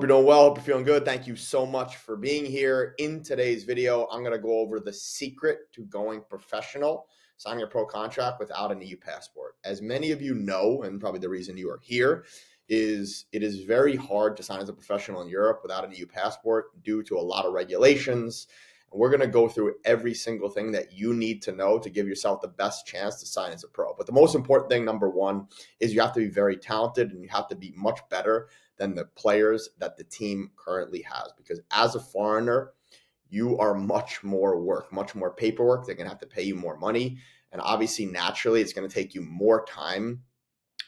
You're doing well. Hope you're feeling good. Thank you so much for being here. In today's video, I'm going to go over the secret to going professional, signing a pro contract without an EU passport. As many of you know, and probably the reason you are here, is it is very hard to sign as a professional in Europe without an EU passport due to a lot of regulations. And we're going to go through every single thing that you need to know to give yourself the best chance to sign as a pro. But the most important thing, number one, is you have to be very talented and you have to be much better than the players that the team currently has. Because as a foreigner, you are much more work, much more paperwork. They're going to have to pay you more money. And obviously, naturally, it's going to take you more time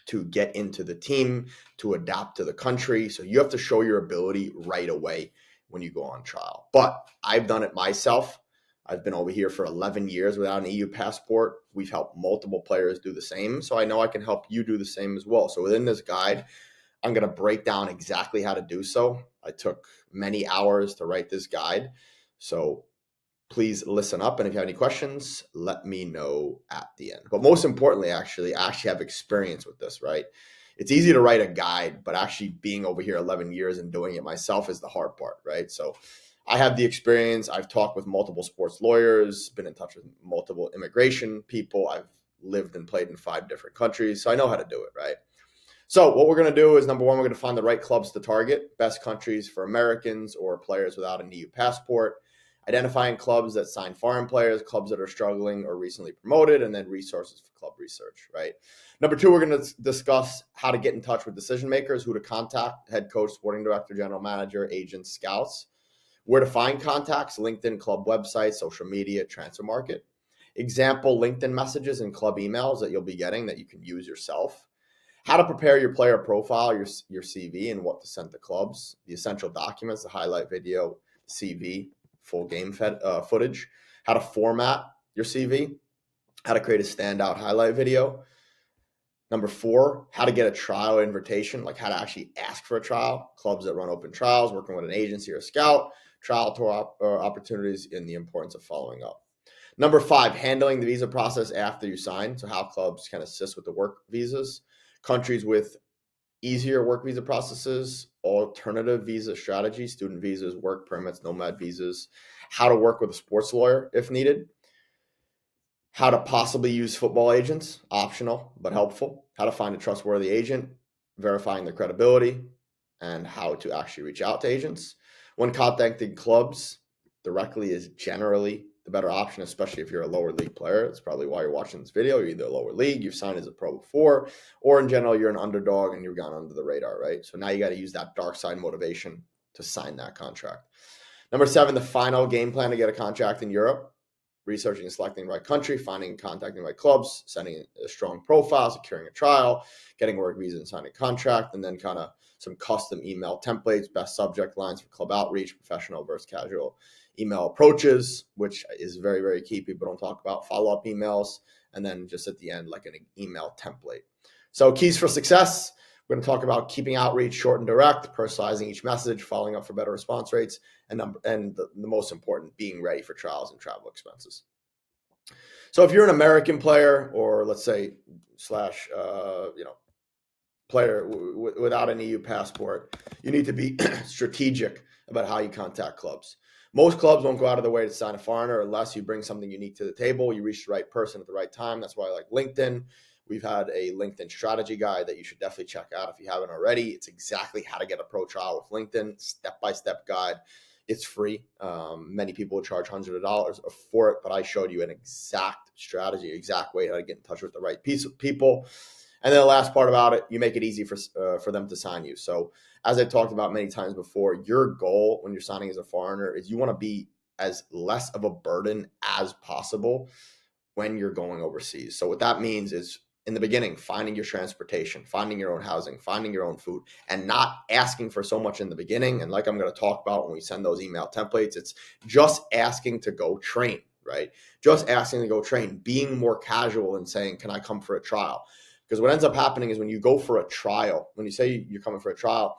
to get into the team, to adapt to the country. So you have to show your ability right away when you go on trial. But I've done it myself. I've been over here for 11 years without an EU passport. We've helped multiple players do the same. So I know I can help you do the same as well. So within this guide, I'm going to break down exactly how to do so. I took many hours to write this guide. So please listen up. And if you have any questions, let me know at the end. But most importantly, I actually have experience with this, right? It's easy to write a guide, but actually being over here 11 years and doing it myself is the hard part, right? So I have the experience. I've talked with multiple sports lawyers, been in touch with multiple immigration people. I've lived and played in 5 different countries. So I know how to do it, right? So what we're going to do is, number one, we're going to find the right clubs to target, best countries for Americans or players without an EU passport, identifying clubs that sign foreign players, clubs that are struggling or recently promoted, and then resources for club research, right? Number two, we're going to discuss how to get in touch with decision makers, who to contact, head coach, sporting director, general manager, agents, scouts, where to find contacts, LinkedIn, club websites, social media, transfer market, example LinkedIn messages and club emails that you'll be getting that you can use yourself, how to prepare your player profile, your CV, and what to send to clubs, the essential documents, the highlight video, CV, full game footage, how to format your CV, how to create a standout highlight video. Number 4, how to get a trial invitation, like how to actually ask for a trial, clubs that run open trials, working with an agency or a scout, trial tour opportunities, and the importance of following up. Number 5, handling the visa process after you sign, so how clubs can assist with the work visas, countries with easier work visa processes, alternative visa strategies, student visas, work permits, nomad visas, how to work with a sports lawyer if needed, how to possibly use football agents, optional but helpful, how to find a trustworthy agent, verifying their credibility, and how to actually reach out to agents. When contacting clubs directly is generally the better option, especially if you're a lower league player. That's probably why you're watching this video. You're either a lower league, you've signed as a pro before, or in general, you're an underdog and you've gone under the radar, right? So now you got to use that dark side motivation to sign that contract. Number 7, the final game plan to get a contract in Europe: researching and selecting the right country, finding and contacting the right clubs, sending a strong profile, securing a trial, getting work visa and signing a contract, and then kind of some custom email templates, best subject lines for club outreach, professional versus casual email approaches, which is very, very key. People don't talk about follow-up emails, and then just at the end, like an email template. So keys for success: we're going to talk about keeping outreach short and direct, personalizing each message, following up for better response rates, and the most important, being ready for trials and travel expenses. So if you're an American player, or let's say player without an EU passport, you need to be strategic about how you contact clubs. Most clubs won't go out of their way to sign a foreigner unless you bring something unique to the table. You reach the right person at the right time. That's why I like LinkedIn. We've had a LinkedIn strategy guide that you should definitely check out if you haven't already. It's exactly how to get a pro trial with LinkedIn, step-by-step guide. It's free. Many people would charge hundreds of dollars for it, but I showed you an exact strategy, exact way how to get in touch with the right people. And then the last part about it, you make it easy for them to sign you. So as I talked about many times before, your goal when you're signing as a foreigner is you want to be as less of a burden as possible when you're going overseas. So what that means is, in the beginning, finding your transportation, finding your own housing, finding your own food, and not asking for so much in the beginning. And like I'm going to talk about when we send those email templates, it's just asking to go train, right? Just asking to go train, being more casual and saying, can I come for a trial? Because what ends up happening is when you go for a trial, when you say you're coming for a trial,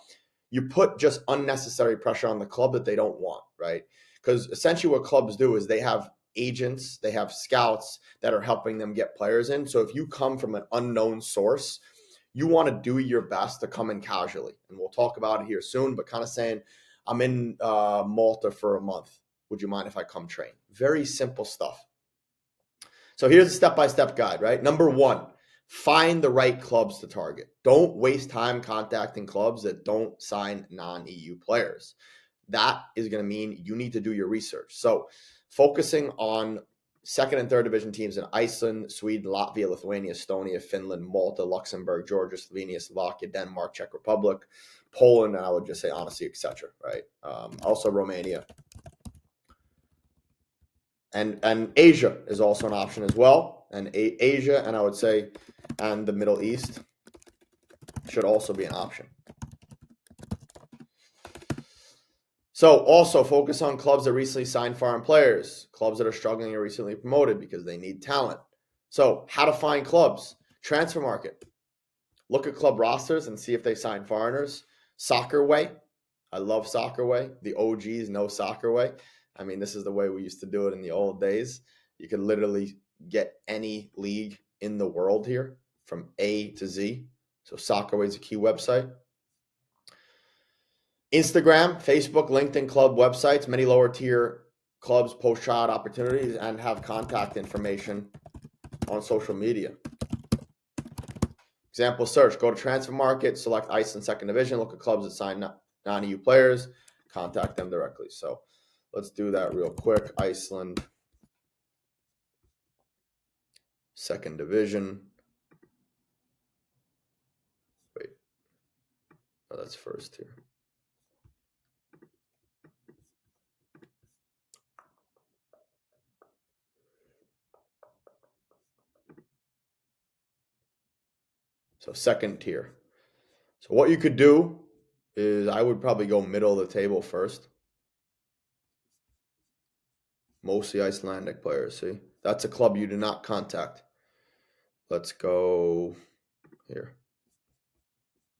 you put just unnecessary pressure on the club that they don't want, right? Because essentially what clubs do is they have agents, they have scouts that are helping them get players in. So if you come from an unknown source, you want to do your best to come in casually. And we'll talk about it here soon, but kind of saying, I'm in Malta for a month. Would you mind if I come train? Very simple stuff. So here's a step-by-step guide, right? Number one, find the right clubs to target. Don't waste time contacting clubs that don't sign non-EU players. That is going to mean you need to do your research. So focusing on second and third division teams in Iceland, Sweden, Latvia, Lithuania, Estonia, Finland, Malta, Luxembourg, Georgia, Slovenia, Slovakia, Denmark, Czech Republic, Poland, and I would just say honestly, etc. Right? Also Romania. And Asia is also an option as well. And Asia, and I would say, and the Middle East should also be an option. So also focus on clubs that recently signed foreign players, clubs that are struggling or recently promoted because they need talent. So how to find clubs? Transfer market. Look at club rosters and see if they sign foreigners. Soccer Way. I love Soccer Way. The OGs know Soccer Way. I mean, this is the way we used to do it in the old days. You could literally get any league in the world here from A to Z. So Soccer Way is a key website. Instagram, Facebook, LinkedIn club websites. Many lower tier clubs post tryout opportunities and have contact information on social media. Example search, go to transfer market, select Iceland second division, look at clubs that sign non-EU players, contact them directly. So let's do that real quick. Iceland second division. Wait, oh, that's first here. So second tier. So what you could do is I would probably go middle of the table first. Mostly Icelandic players, see? That's a club you do not contact. Let's go here.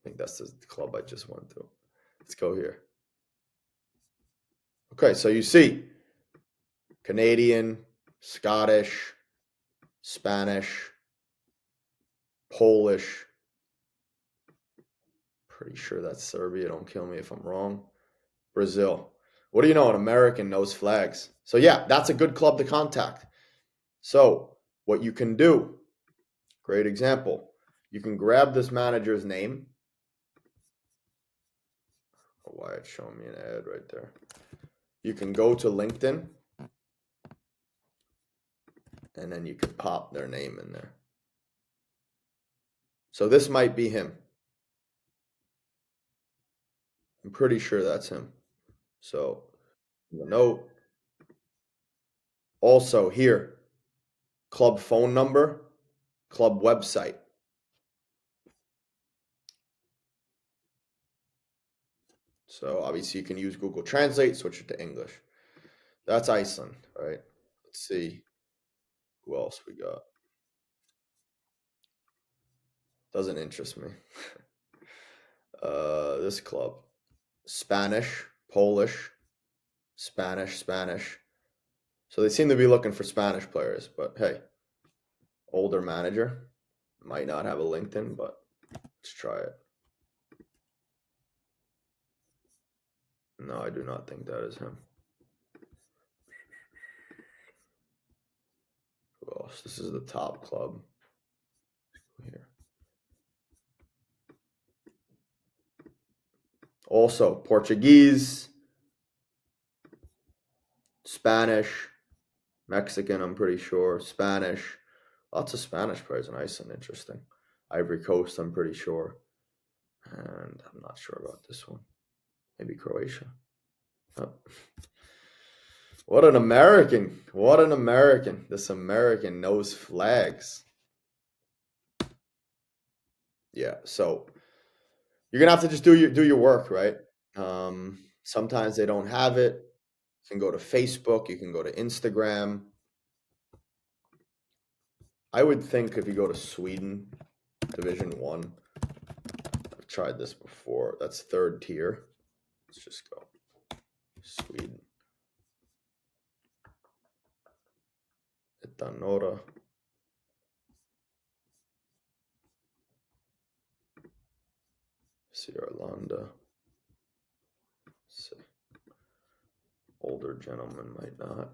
I think that's the club I just went to. Let's go here. Okay, so you see Canadian, Scottish, Spanish, Polish. Pretty sure that's Serbia. Don't kill me if I'm wrong. Brazil. What do you know? An American knows flags. So yeah, that's a good club to contact. So what you can do, great example. You can grab this manager's name. Oh, why it's showing me an ad right there. You can go to LinkedIn and then you can pop their name in there. So this might be him. I'm pretty sure that's him. So note. Also here, club phone number, club website. So obviously you can use Google Translate, switch it to English. That's Iceland, right? Let's see who else we got. Doesn't interest me. This club. Spanish, Polish, Spanish. So they seem to be looking for Spanish players, but hey, older manager. Might not have a LinkedIn, but let's try it. No, I do not think that is him. Who else? This is the top club. Here. Also, Portuguese, Spanish, Mexican, I'm pretty sure, Spanish. Lots of Spanish players in Iceland, interesting. Ivory Coast, I'm pretty sure. And I'm not sure about this one. Maybe Croatia. Oh. What an American. What an American. This American knows flags. Yeah, so you're gonna have to just do your work, right? Sometimes they don't have it. You can go to Facebook, you can go to Instagram. I would think if you go to Sweden, Division 1, I've tried this before. That's third tier. Let's just go. Sweden. Etanora. see, Orlando. Let's see. Older gentleman might not.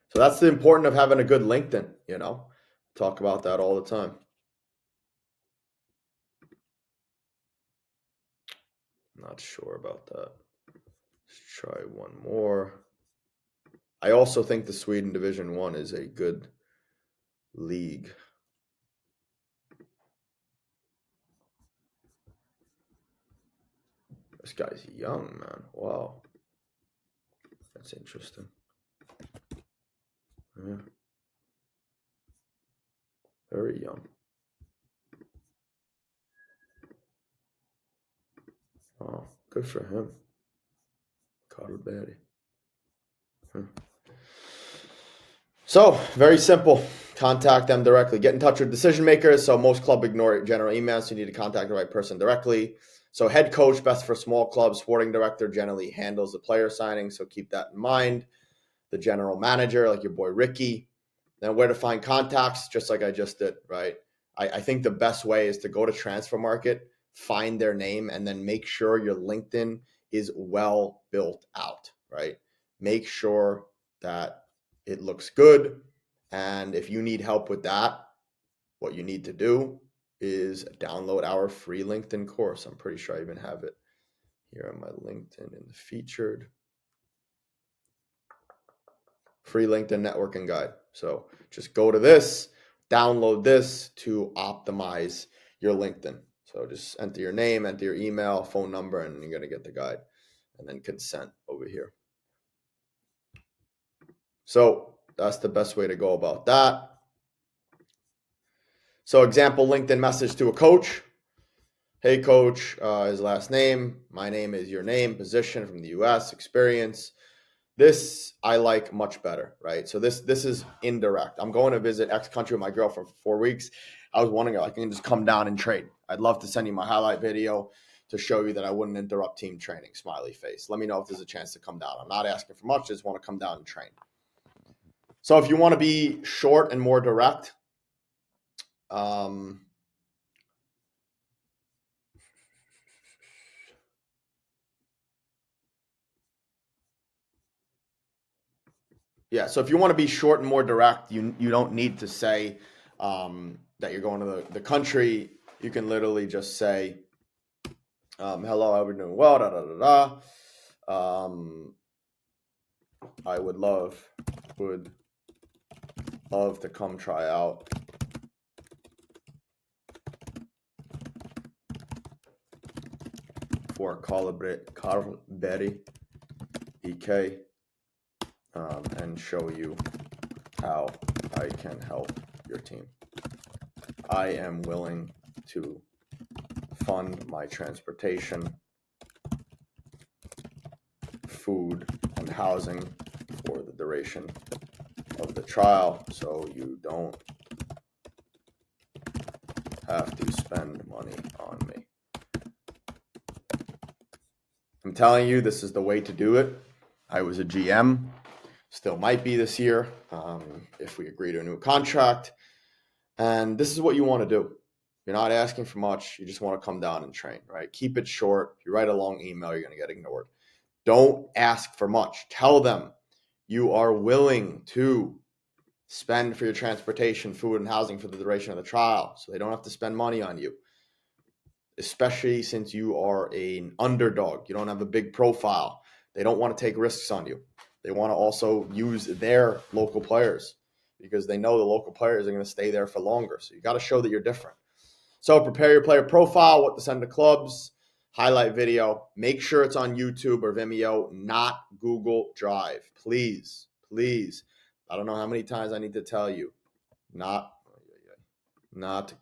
So that's the importance of having a good LinkedIn, Talk about that all the time. Not sure about that. Let's try one more. I also think the Sweden Division 1 is a good league. This guy's young, man. Wow. That's interesting. Yeah. Very young. Oh, good for him. Carter Berry. So, very simple. Contact them directly. Get in touch with decision makers. So most clubs ignore general emails. So you need to contact the right person directly. So head coach, best for small clubs. Sporting director generally handles the player signing. So keep that in mind. The general manager, like your boy Ricky. Then where to find contacts, just like I just did, right? I think the best way is to go to Transfer Market, find their name, and then make sure your LinkedIn is well built out, right? Make sure that it looks good. And if you need help with that, what you need to do is download our free LinkedIn course. I'm pretty sure I even have it here on my LinkedIn in the featured. Free LinkedIn networking guide. So just go to this, download this to optimize your LinkedIn. So just enter your name, enter your email, phone number, and you're going to get the guide. And then consent over here. So that's the best way to go about that. So example, LinkedIn message to a coach. Hey, coach, his last name. My name is your name, position from the U.S., experience. This I like much better, right? So this is indirect. I'm going to visit X country with my girlfriend for 4 weeks. I was wondering if I can just come down and trade. I'd love to send you my highlight video to show you that I wouldn't interrupt team training, smiley face. Let me know if there's a chance to come down. I'm not asking for much, just want to come down and train. So if you want to be short and more direct, so if you want to be short and more direct, you don't need to say that you're going to the country. You can literally just say, hello, I would doing well, I would love to come try out for Carl Berry EK and show you how I can help your team. I am willing to fund my transportation, food, and housing for the duration of the trial, so you don't have to spend money on me. I'm telling you, this is the way to do it. I was a GM, still might be this year if we agree to a new contract. And this is what you want to do. You're not asking for much. You just want to come down and train, right? Keep it short. If you write a long email, you're going to get ignored. Don't ask for much. Tell them you are willing to spend for your transportation, food, and housing for the duration of the trial, so they don't have to spend money on you, especially since you are an underdog. You don't have a big profile. They don't want to take risks on you. They want to also use their local players because they know the local players are going to stay there for longer. So you got to show that you're different. So prepare your player profile, what to send to clubs, highlight video. Make sure it's on YouTube or Vimeo, not Google Drive. Please. I don't know how many times I need to tell you. Not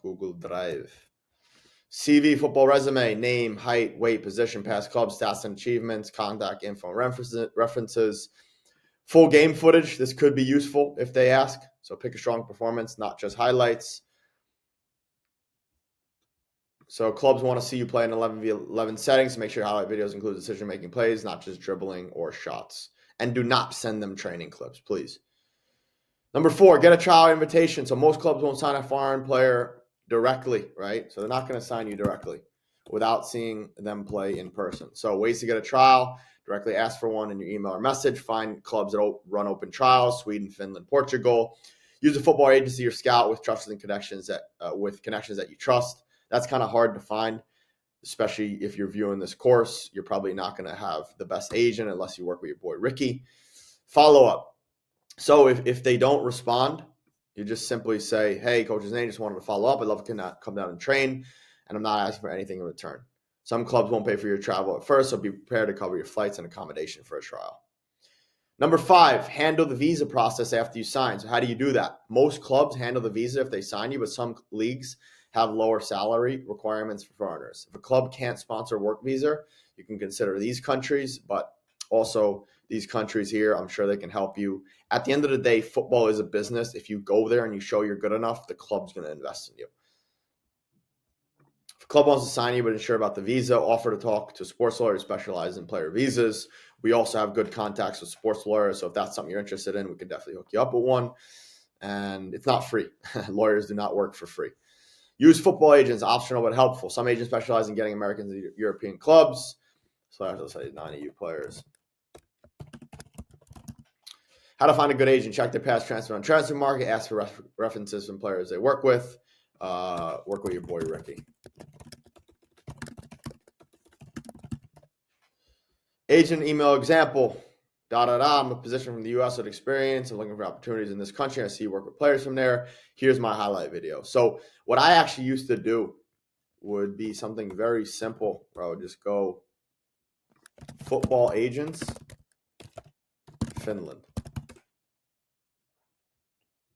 Google Drive. CV, football resume, name, height, weight, position, past club, stats and achievements, contact info, references, full game footage. This could be useful if they ask. So pick a strong performance, not just highlights. So clubs want to see you play in 11v11 settings. Make sure highlight videos include decision-making plays, not just dribbling or shots. And do not send them training clips, please. Number 4, get a trial invitation. So most clubs won't sign a foreign player directly, right? So they're not going to sign you directly. without seeing them play in person. So ways to get a trial: directly ask for one in your email or message. Find clubs that run open trials: Sweden, Finland, Portugal. Use a football agency or scout with trusted and connections that you trust. That's kind of hard to find, especially if you're viewing this course. You're probably not going to have the best agent unless you work with your boy Ricky. Follow up. So if they don't respond, you just simply say, hey, Coach's name, just wanted to follow up. I'd love to come down and train, and I'm not asking for anything in return. Some clubs won't pay for your travel at first, so be prepared to cover your flights and accommodation for a trial. Number 5, handle the visa process after you sign. So how do you do that? Most clubs handle the visa if they sign you, but some leagues have lower salary requirements for foreigners. If a club can't sponsor a work visa, you can consider these countries, but also these countries here, I'm sure they can help you. At the end of the day, football is a business. If you go there and you show you're good enough, the club's going to invest in you. If a club wants to sign you but unsure about the visa, offer to talk to a sports lawyer who specializes in player visas. We also have good contacts with sports lawyers, so if that's something you're interested in, we can definitely hook you up with one. And it's not free. Lawyers do not work for free. Use football agents, optional but helpful. Some agents specialize in getting Americans into European clubs. So I have to say non-EU players. How to find a good agent: check their past transfer on transfer market, ask for references from players they work with. Work with your boy Ricky. Agent email example: I'm a physician from the U.S. with experience. I'm looking for opportunities in this country. I see you work with players from there. Here's my highlight video. So what I actually used to do would be something very simple, where I would just go football agents, Finland.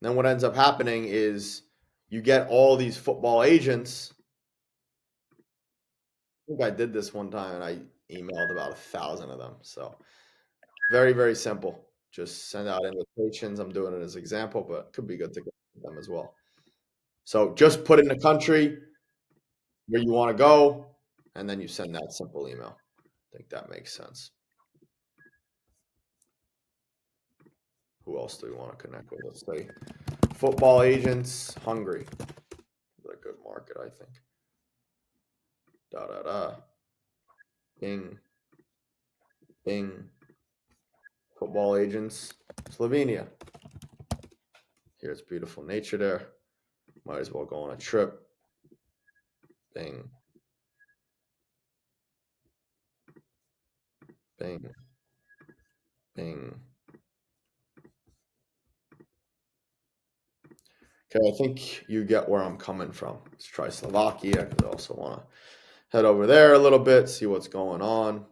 Then what ends up happening is you get all these football agents. I think I did this one time and I emailed about 1,000 of them. So very, very simple. Just send out invitations. I'm doing it as an example, but it could be good to get them as well. So just put in the country where you want to go, and then you send that simple email. I think that makes sense. Who else do we want to connect with? Let's say football agents, Hungary. That's a good market, I think. Bing. Football agents, Slovenia. Here's beautiful nature there. Might as well go on a trip. Bing. Okay, I think you get where I'm coming from. Let's try Slovakia, because I also want to head over there a little bit, see what's going on.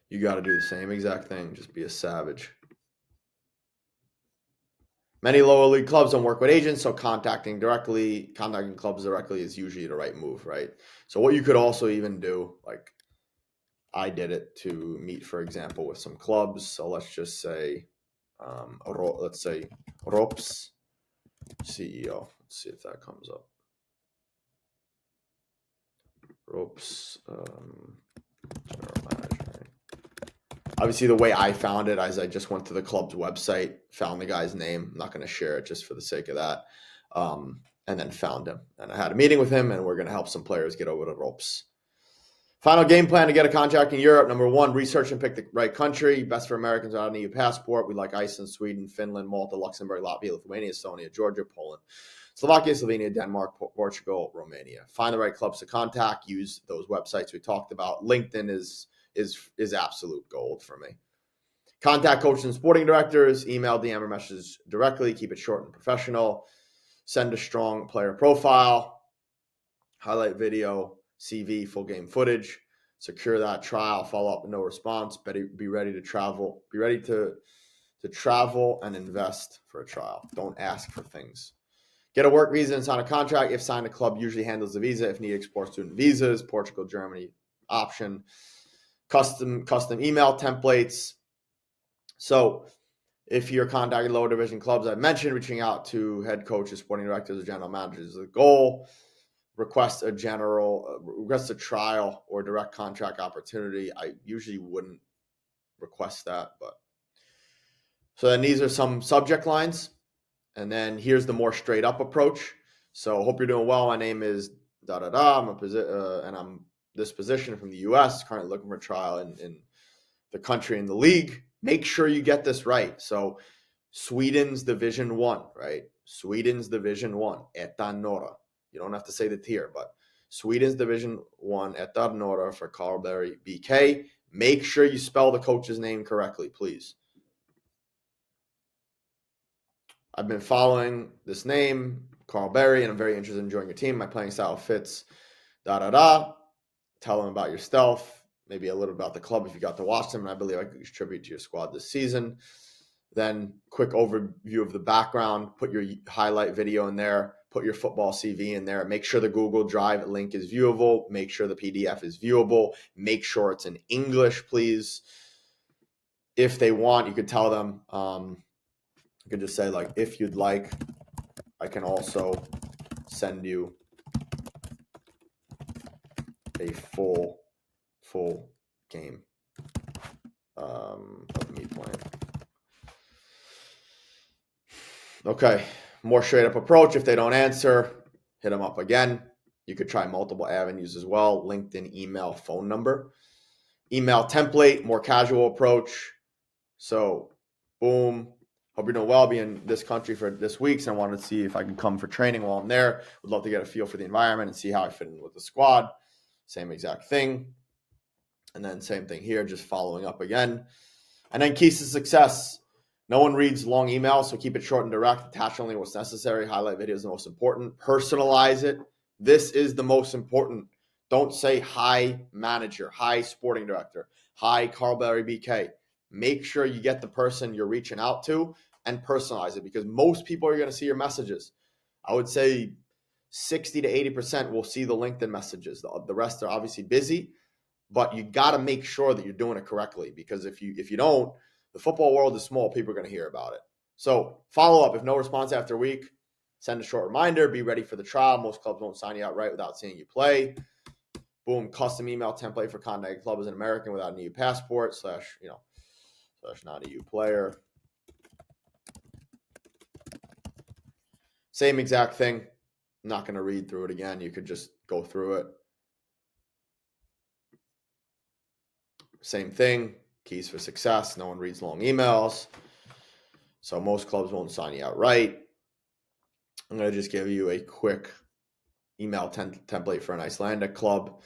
You got to do the same exact thing. Just be a savage. Many lower league clubs don't work with agents, so contacting clubs directly is usually the right move, right? So what you could also even do, like I did it to meet, for example, with some clubs. So let's just say, let's say ROPS CEO. Let's see if that comes up. ROPS general manager. Obviously, the way I found it is I just went to the club's website, found the guy's name. I'm not going to share it just for the sake of that. And then found him. And I had a meeting with him, and we're going to help some players get over the ropes. Final game plan to get a contract in Europe. Number 1, research and pick the right country. Best for Americans without an EU passport. We like Iceland, Sweden, Finland, Malta, Luxembourg, Latvia, Lithuania, Estonia, Georgia, Poland, Slovakia, Slovenia, Denmark, Portugal, Romania. Find the right clubs to contact. Use those websites we talked about. LinkedIn is absolute gold for me. Contact coaches and sporting directors. Email, DM, or message directly. Keep it short and professional. Send a strong player profile. Highlight video. CV, full game footage, secure that trial, follow up with no response, be ready to travel, be ready to travel and invest for a trial. Don't ask for things. Get a work visa and sign a contract. If signed, a club usually handles the visa. If needed, export student visas, Portugal, Germany option, custom email templates. So if you're contacting lower division clubs, I mentioned reaching out to head coaches, sporting directors, or general managers is the goal. Request a trial or direct contract opportunity. I usually wouldn't request that, but So then these are some subject lines. And then here's the more straight up approach. So hope you're doing well. My name is da-da-da. And I'm this position from the U.S. currently looking for a trial in the country and the league. Make sure you get this right. So Sweden's Division 1, right? Sweden's Division 1, Ettan Norra. You don't have to say the tier, but Sweden's Division 1, Ettan Norra for Karlberg BK. Make sure you spell the coach's name correctly, please. I've been following this name, Carl Berry, and I'm very interested in joining your team. My playing style fits, da-da-da. Tell them about yourself, maybe a little about the club if you got to watch them, and I believe I could contribute to your squad this season. Then quick overview of the background, put your highlight video in there, put your football CV in there, make sure the Google Drive link is viewable, make sure the PDF is viewable, make sure it's in English, please. If they want, you could tell them, you could just say, like, if you'd like, I can also send you a full game of me playing. Okay, more straight up approach. If they don't answer, hit them up again. You could try multiple avenues as well: LinkedIn, email, phone number. Email template, more casual approach. So, boom. Hope you're doing well. I'll be in this country for this week, so I wanted to see if I can come for training while I'm there. Would love to get a feel for the environment and see how I fit in with the squad. Same exact thing. And then same thing here, just following up again. And then keys to success. No one reads long emails, so keep it short and direct. Attach only what's necessary. Highlight video is the most important. Personalize it. This is the most important. Don't say hi manager, hi sporting director, hi Carlberry BK. Make sure you get the person you're reaching out to and personalize it, because most people are going to see your messages. I would say 60 to 80% will see the LinkedIn messages. The rest are obviously busy, but you got to make sure that you're doing it correctly, because if you don't, the football world is small. People are going to hear about it. So follow up. If no response after a week, send a short reminder. Be ready for the trial. Most clubs won't sign you outright without seeing you play. Boom, custom email template for contacting club as an American without an EU passport / not EU player. Same exact thing. I'm not going to read through it again. You could just go through it. Same thing. Keys for success. No one reads long emails. So most clubs won't sign you outright. I'm going to just give you a quick email template for an Icelandic club.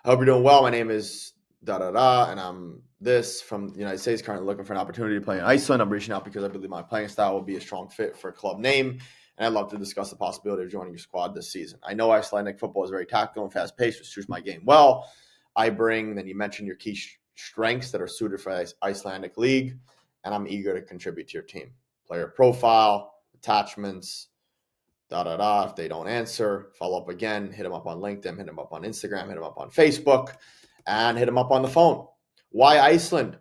I hope you're doing well. My name is da-da-da, and I'm this from the United States, currently looking for an opportunity to play in Iceland. I'm reaching out because I believe my playing style will be a strong fit for a club name, and I'd love to discuss the possibility of joining your squad this season. I know Icelandic football is very tactical and fast-paced, which suits my game well. Then you mentioned your key strengths that are suited for the Icelandic league, and I'm eager to contribute to your team. Player profile, attachments, da-da-da. If they don't answer, follow up again. Hit them up on LinkedIn, hit them up on Instagram, hit them up on Facebook, and hit them up on the phone. Why Iceland?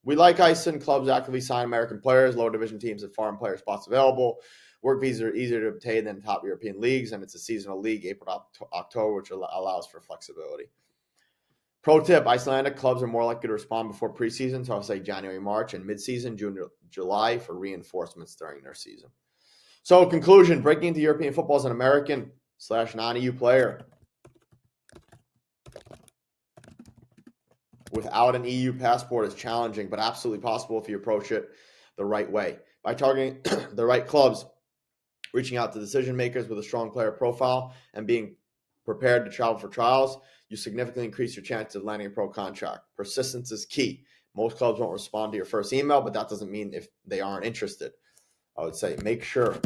We like Iceland. Clubs actively sign American players. Lower division teams have foreign player spots available. Work visas are easier to obtain than top European leagues, and it's a seasonal league, April to October, which allows for flexibility. Pro tip, Icelandic clubs are more likely to respond before preseason, so I'll say January, March, and midseason, June, July, for reinforcements during their season. So, conclusion, breaking into European football as an American / non-EU player without an EU passport is challenging, but absolutely possible if you approach it the right way. By targeting the right clubs, reaching out to decision makers with a strong player profile, and being prepared to travel for trials, you significantly increase your chances of landing a pro contract. Persistence is key. Most clubs won't respond to your first email, but that doesn't mean if they aren't interested. I would say make sure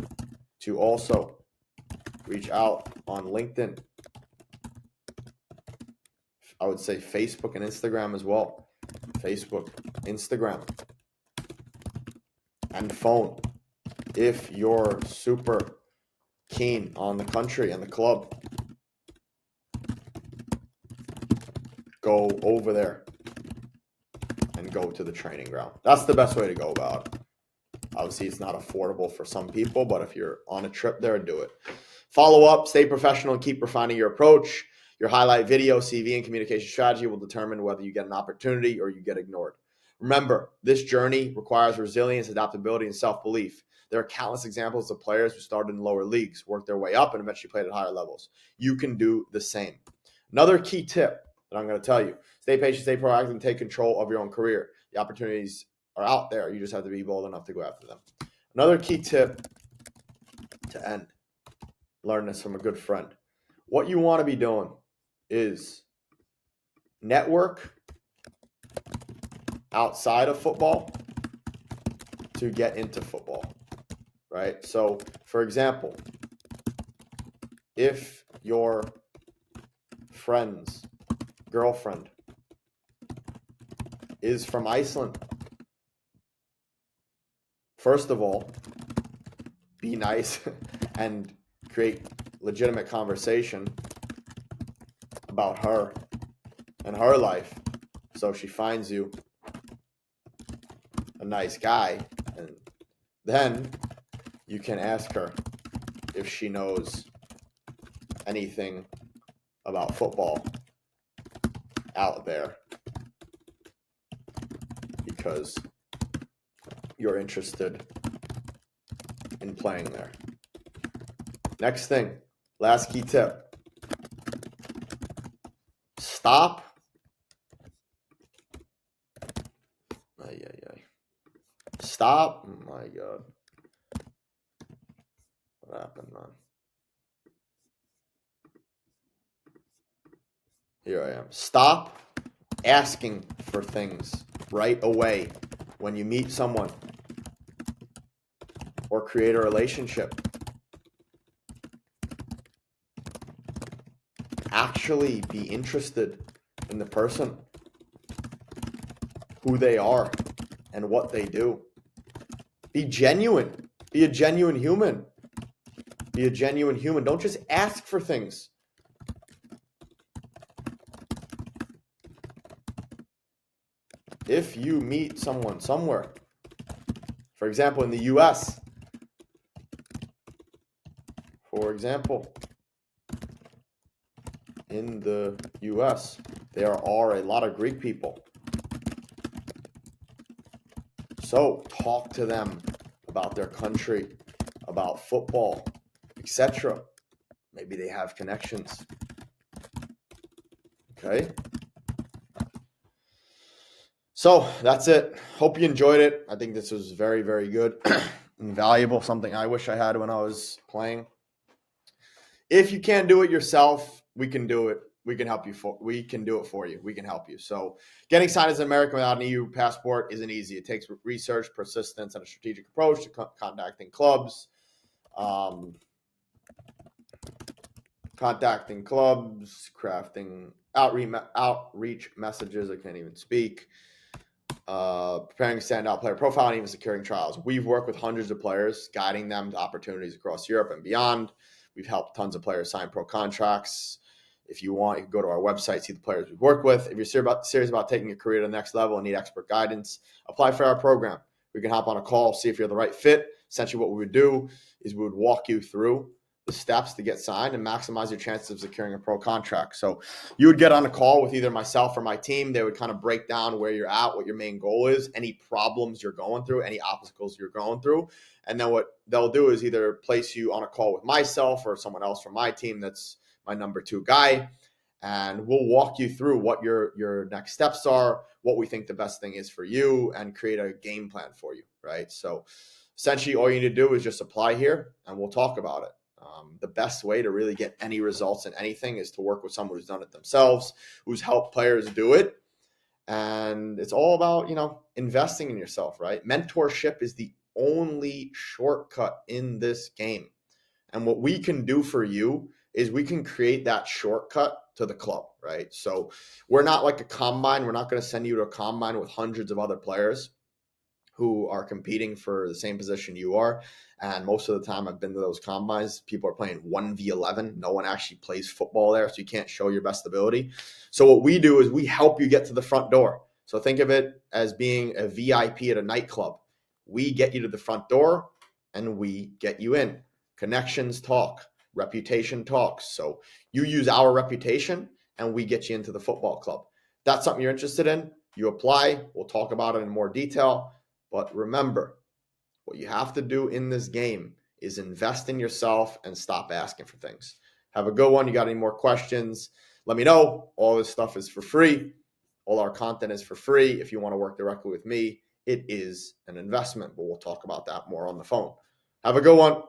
to also reach out on LinkedIn. I would say Facebook and Instagram as well. Facebook, Instagram, and phone. If you're super keen on the country and the club, go over there and go to the training ground. That's the best way to go about it. Obviously, it's not affordable for some people, but if you're on a trip there, do it. Follow up, stay professional, and keep refining your approach. Your highlight video, CV, and communication strategy will determine whether you get an opportunity or you get ignored. Remember, this journey requires resilience, adaptability, and self-belief. There are countless examples of players who started in lower leagues, worked their way up, and eventually played at higher levels. You can do the same. Another key tip that I'm going to tell you: stay patient, stay proactive, and take control of your own career. The opportunities are out there. You just have to be bold enough to go after them. Another key tip to end. Learn this from a good friend. What you want to be doing is network outside of football to get into football, right? So, for example, if your friend's girlfriend is from Iceland, first of all, be nice and create legitimate conversation about her and her life, so she finds you a nice guy, and then you can ask her if she knows anything about football out there, because you're interested in playing there. Next thing, last key tip: stop. Stop. Oh my God. What happened, man? Here I am. Stop asking for things right away when you meet someone or create a relationship. Actually be interested in the person, who they are, and what they do. Be genuine. Be a genuine human. Be a genuine human. Don't just ask for things. If you meet someone somewhere, for example, in the US, there are a lot of Greek people. So talk to them about their country, about football, etc. Maybe they have connections. Okay? So that's it. Hope you enjoyed it. I think this was very, very good and valuable, something I wish I had when I was playing. If you can't do it yourself, we can do it. We can help you. We can do it for you. We can help you. So getting signed as an American without an EU passport isn't easy. It takes research, persistence, and a strategic approach to contacting clubs, crafting outreach messages. I can't even speak. Preparing standout player profile, and even securing trials. We've worked with hundreds of players, guiding them to opportunities across Europe and beyond. We've helped tons of players sign pro contracts. If you want, you can go to our website, see the players we've worked with. If you're serious about taking your career to the next level and need expert guidance, apply for our program. We can hop on a call, see if you're the right fit. Essentially, what we would do is we would walk you through the steps to get signed and maximize your chances of securing a pro contract. So you would get on a call with either myself or my team. They would kind of break down where you're at, what your main goal is, any problems you're going through, any obstacles you're going through. And then what they'll do is either place you on a call with myself or someone else from my team that's my number 2 guy, and we'll walk you through what your next steps are, what we think the best thing is for you, and create a game plan for you, right? So essentially all you need to do is just apply here and we'll talk about it. The best way to really get any results in anything is to work with someone who's done it themselves, who's helped players do it. And it's all about, investing in yourself, right? Mentorship is the only shortcut in this game. And what we can do for you is we can create that shortcut to the club, right? So we're not like a combine. We're not going to send you to a combine with hundreds of other players who are competing for the same position you are. And most of the time I've been to those combines, people are playing 1v11. No one actually plays football there, so you can't show your best ability. So what we do is we help you get to the front door. So think of it as being a VIP at a nightclub. We get you to the front door and we get you in. Connections talk, reputation talks. So you use our reputation and we get you into the football club. If that's something you're interested in, You apply, we'll talk about it in more detail. But remember, what you have to do in this game is invest in yourself and stop asking for things. Have a good one. You got any more questions? Let me know. All this stuff is for free. All our content is for free. If you want to work directly with me, it is an investment, but we'll talk about that more on the phone. Have a good one.